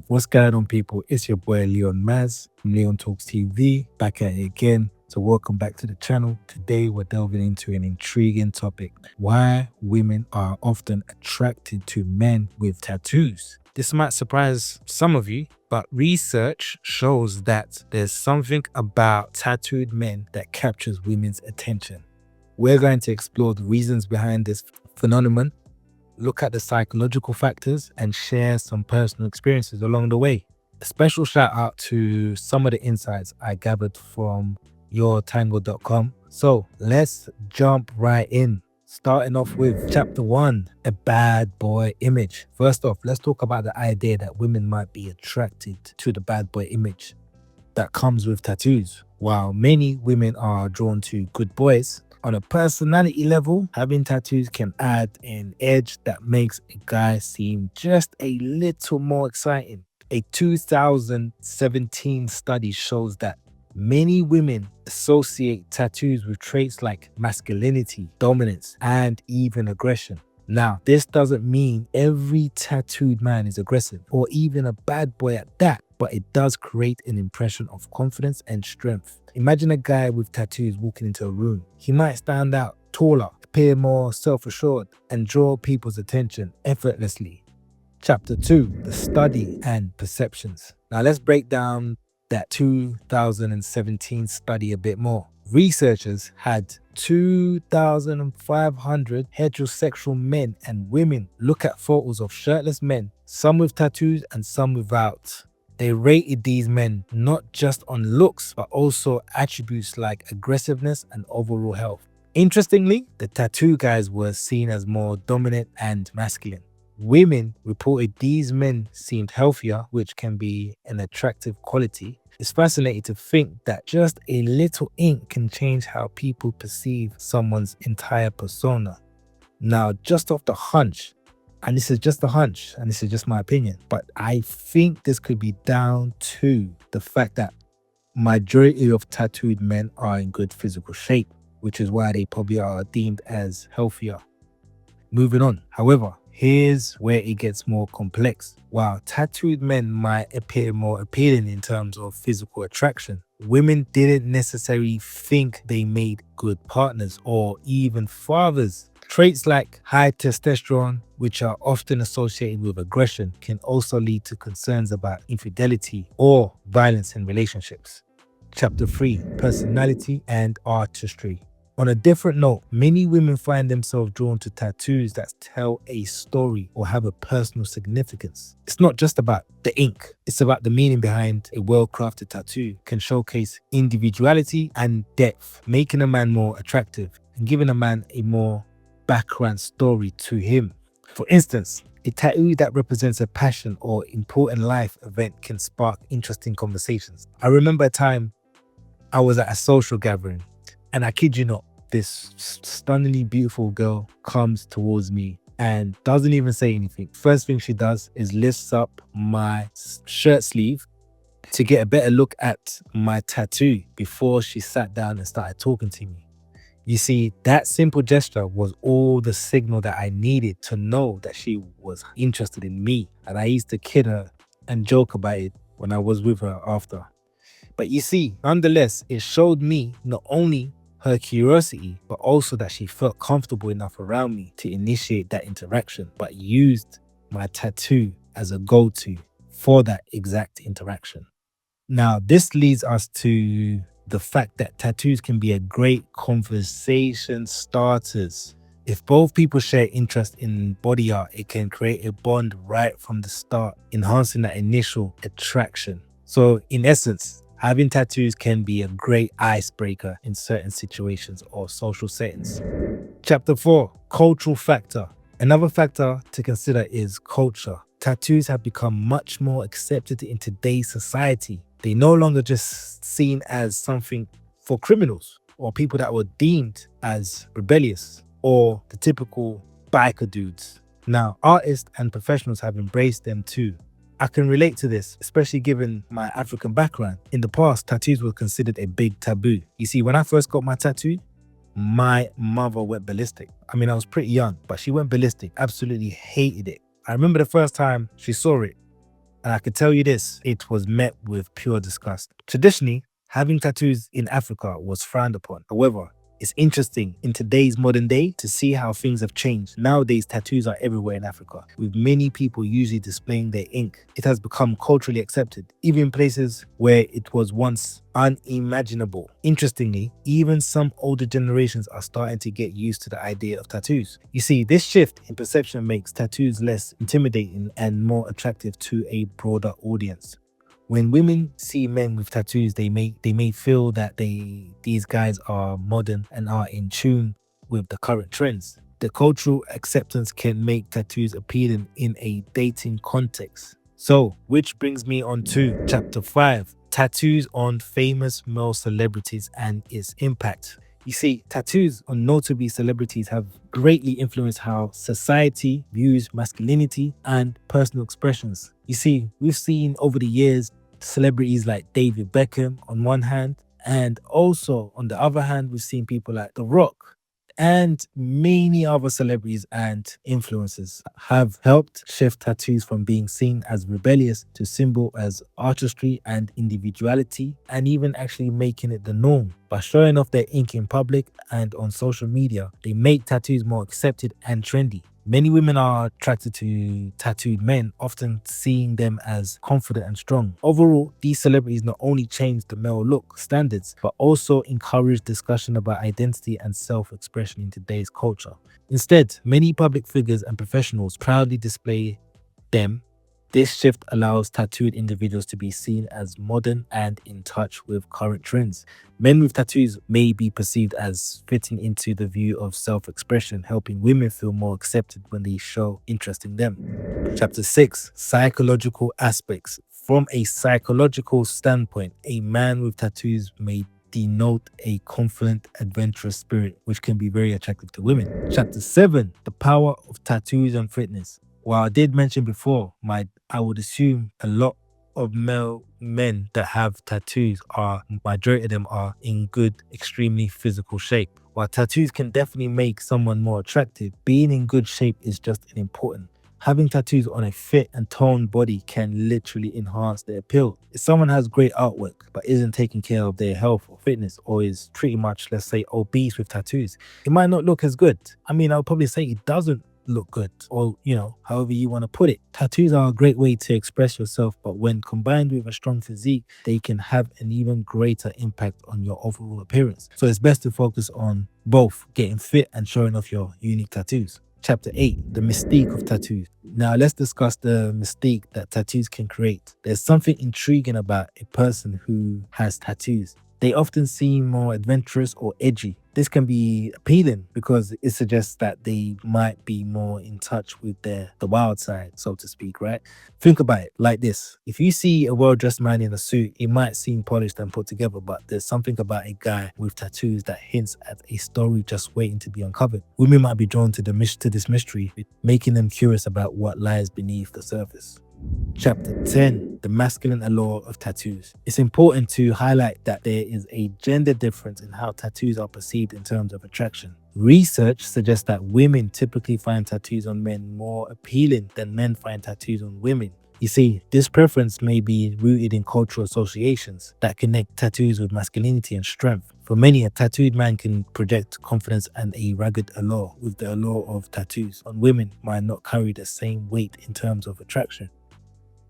What's going on, people? It's your boy Leon Maz from Leon Talks TV, back at it again. So welcome back to the channel. Today we're delving into an intriguing topic: why women are often attracted to men with tattoos. This might surprise some of you, but research shows that there's something about tattooed men that captures women's attention. We're going to explore the reasons behind this phenomenon, look at the psychological factors, and share some personal experiences along the way. A special shout out to some of the insights I gathered from yourtango.com. So let's jump right in. Starting off with chapter 1, a bad boy image. First off, let's talk about the idea that women might be attracted to the bad boy image that comes with tattoos. While many women are drawn to good boys, on a personality level, having tattoos can add an edge that makes a guy seem just a little more exciting. A 2017 study shows that many women associate tattoos with traits like masculinity, dominance, and even aggression. Now, this doesn't mean every tattooed man is aggressive or even a bad boy at that, but it does create an impression of confidence and strength. Imagine a guy with tattoos walking into a room. He might stand out taller, appear more self-assured, and draw people's attention effortlessly. Chapter 2, the study and perceptions. Now let's break down that 2017 study a bit more. Researchers had 2,500 heterosexual men and women look at photos of shirtless men, some with tattoos and some without. They rated these men not just on looks, but also attributes like aggressiveness and overall health. Interestingly, the tattoo guys were seen as more dominant and masculine. Women reported these men seemed healthier, which can be an attractive quality. It's fascinating to think that just a little ink can change how people perceive someone's entire persona. Now, just off the hunch, and this is just a hunch, and this is just my opinion, but I think this could be down to the fact that majority of tattooed men are in good physical shape, which is why they probably are deemed as healthier. Moving on. However, here's where it gets more complex. While tattooed men might appear more appealing in terms of physical attraction, women didn't necessarily think they made good partners or even fathers. Traits like high testosterone, which are often associated with aggression, can also lead to concerns about infidelity or violence in relationships. Chapter 3, personality and artistry. On a different note, many women find themselves drawn to tattoos that tell a story or have a personal significance. It's not just about the ink, it's about the meaning behind a well-crafted tattoo. Can showcase individuality and depth, making a man more attractive and giving a man a more background story to him. For instance, a tattoo that represents a passion or important life event can spark interesting conversations. I remember a time I was at a social gathering, and I kid you not, this stunningly beautiful girl comes towards me and doesn't even say anything. First thing she does is lifts up my shirt sleeve to get a better look at my tattoo before she sat down and started talking to me. You see, that simple gesture was all the signal that I needed to know that she was interested in me. And I used to kid her and joke about it when I was with her after. But you see, nonetheless, it showed me not only her curiosity, but also that she felt comfortable enough around me to initiate that interaction, but used my tattoo as a go-to for that exact interaction. Now, this leads us to the fact that tattoos can be a great conversation starters. If both people share interest in body art, it can create a bond right from the start, enhancing that initial attraction. So in essence, having tattoos can be a great icebreaker in certain situations or social settings. Chapter 4, cultural factor. Another factor to consider is culture. Tattoos have become much more accepted in today's society. They no longer just seen as something for criminals or people that were deemed as rebellious or the typical biker dudes. Now, artists and professionals have embraced them too. I can relate to this, especially given my African background. In the past, tattoos were considered a big taboo. You see, when I first got my tattoo, my mother went ballistic. I mean, I was pretty young, but she went ballistic, absolutely hated it. I remember the first time she saw it, And I can tell you this, it was met with pure disgust. Traditionally, having tattoos in Africa was frowned upon. However, it's interesting in today's modern day to see how things have changed. Nowadays, tattoos are everywhere in Africa, with many people usually displaying their ink. It has become culturally accepted, even in places where it was once unimaginable. Interestingly, even some older generations are starting to get used to the idea of tattoos. You see, this shift in perception makes tattoos less intimidating and more attractive to a broader audience. When women see men with tattoos, they may feel that these guys are modern and are in tune with the current trends. The cultural acceptance can make tattoos appealing in a dating context. So, which brings me on to chapter 5, tattoos on famous male celebrities and its impact. You see, tattoos on notable celebrities have greatly influenced how society views masculinity and personal expressions. You see, we've seen over the years celebrities like David Beckham on one hand, and also on the other hand, we've seen people like The Rock and many other celebrities and influencers have helped shift tattoos from being seen as rebellious to symbol as artistry and individuality, and even actually making it the norm. By showing off their ink in public and on social media, they make tattoos more accepted and trendy. Many women are attracted to tattooed men, often seeing them as confident and strong. Overall, these celebrities not only change the male look standards, but also encourage discussion about identity and self-expression in today's culture. Instead, many public figures and professionals proudly display them. This shift allows tattooed individuals to be seen as modern and in touch with current trends. Men with tattoos may be perceived as fitting into the view of self-expression, helping women feel more accepted when they show interest in them. Chapter 6, psychological aspects. From a psychological standpoint, a man with tattoos may denote a confident, adventurous spirit, which can be very attractive to women. Chapter 7, the power of tattoos on fitness. While I did mention before, I would assume a lot of male men that have tattoos majority of them are in good, extremely physical shape. While tattoos can definitely make someone more attractive, being in good shape is just as important. Having tattoos on a fit and toned body can literally enhance their appeal. If someone has great artwork but isn't taking care of their health or fitness, or is pretty much, let's say, obese with tattoos, it might not look as good. I mean, I'll probably say it doesn't look good, or however you want to put it. Tattoos are a great way to express yourself, but when combined with a strong physique, they can have an even greater impact on your overall appearance. So it's best to focus on both getting fit and showing off your unique tattoos. Chapter 8, the mystique of tattoos. Now let's discuss the mystique that tattoos can create. There's something intriguing about a person who has tattoos. They often seem more adventurous or edgy. This can be appealing because it suggests that they might be more in touch with the wild side, so to speak, right? Think about it like this. If you see a well-dressed man in a suit, it might seem polished and put together, but there's something about a guy with tattoos that hints at a story just waiting to be uncovered. Women might be drawn to this mystery, making them curious about what lies beneath the surface. Chapter 10, the masculine allure of tattoos. It's important to highlight that there is a gender difference in how tattoos are perceived in terms of attraction. Research suggests that women typically find tattoos on men more appealing than men find tattoos on women. You see, this preference may be rooted in cultural associations that connect tattoos with masculinity and strength. For many, a tattooed man can project confidence and a rugged allure, with the allure of tattoos on women might not carry the same weight in terms of attraction.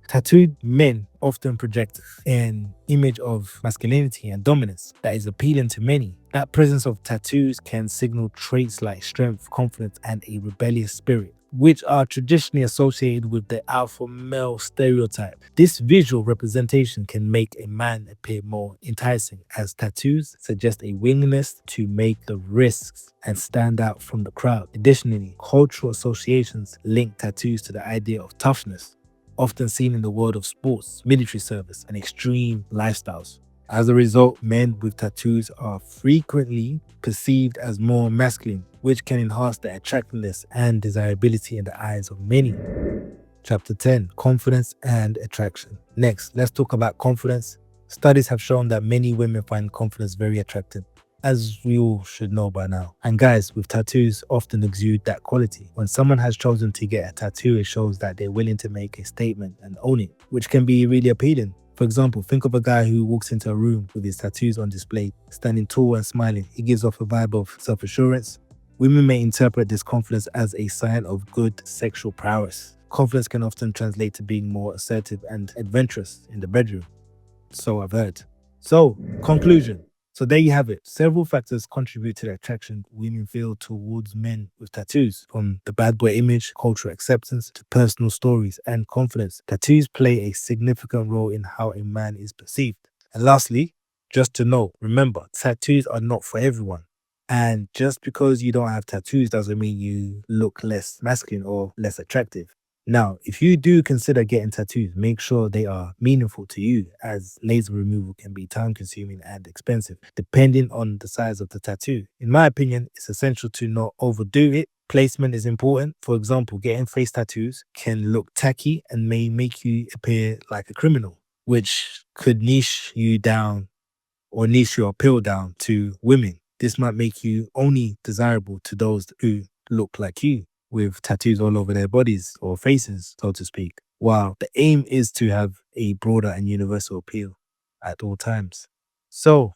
Tattooed men often project an image of masculinity and dominance that is appealing to many. That presence of tattoos can signal traits like strength, confidence, and a rebellious spirit, which are traditionally associated with the alpha male stereotype. This visual representation can make a man appear more enticing, as tattoos suggest a willingness to make the risks and stand out from the crowd. Additionally, cultural associations link tattoos to the idea of toughness, often seen in the world of sports, military service, and extreme lifestyles. As a result, men with tattoos are frequently perceived as more masculine, which can enhance their attractiveness and desirability in the eyes of many. Chapter 10, confidence and attraction. Next, let's talk about confidence. Studies have shown that many women find confidence very attractive. as we all should know by now. And guys, with tattoos often exude that quality. When someone has chosen to get a tattoo, it shows that they're willing to make a statement and own it, which can be really appealing. For example, think of a guy who walks into a room with his tattoos on display, standing tall and smiling. He gives off a vibe of self-assurance. Women may interpret this confidence as a sign of good sexual prowess. Confidence can often translate to being more assertive and adventurous in the bedroom. So I've heard. So, conclusion. So there you have it. Several factors contribute to the attraction women feel towards men with tattoos, from the bad boy image, cultural acceptance, to personal stories and confidence. Tattoos play a significant role in how a man is perceived. And lastly, just to know, remember, tattoos are not for everyone. And just because you don't have tattoos doesn't mean you look less masculine or less attractive. Now, if you do consider getting tattoos, make sure they are meaningful to you, as laser removal can be time consuming and expensive, depending on the size of the tattoo. In my opinion, it's essential to not overdo it. Placement is important. For example, getting face tattoos can look tacky and may make you appear like a criminal, which could niche you down or niche your appeal down to women. This might make you only desirable to those who look like you, with tattoos all over their bodies or faces, so to speak. While the aim is to have a broader and universal appeal at all times. So,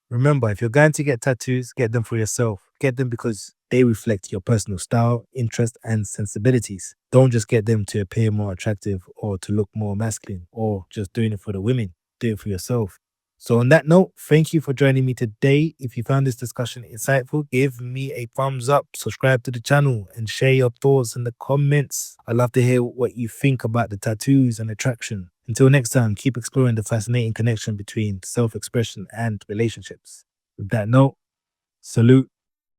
remember, if you're going to get tattoos, get them for yourself. Get them because they reflect your personal style, interest, and sensibilities. Don't just get them to appear more attractive or to look more masculine or just doing it for the women. Do it for yourself. So, on that note, thank you for joining me today. If you found this discussion insightful, give me a thumbs up, subscribe to the channel, and share your thoughts in the comments. I'd love to hear what you think about the tattoos and attraction. Until next time, keep exploring the fascinating connection between self expression and relationships. With that note, salute.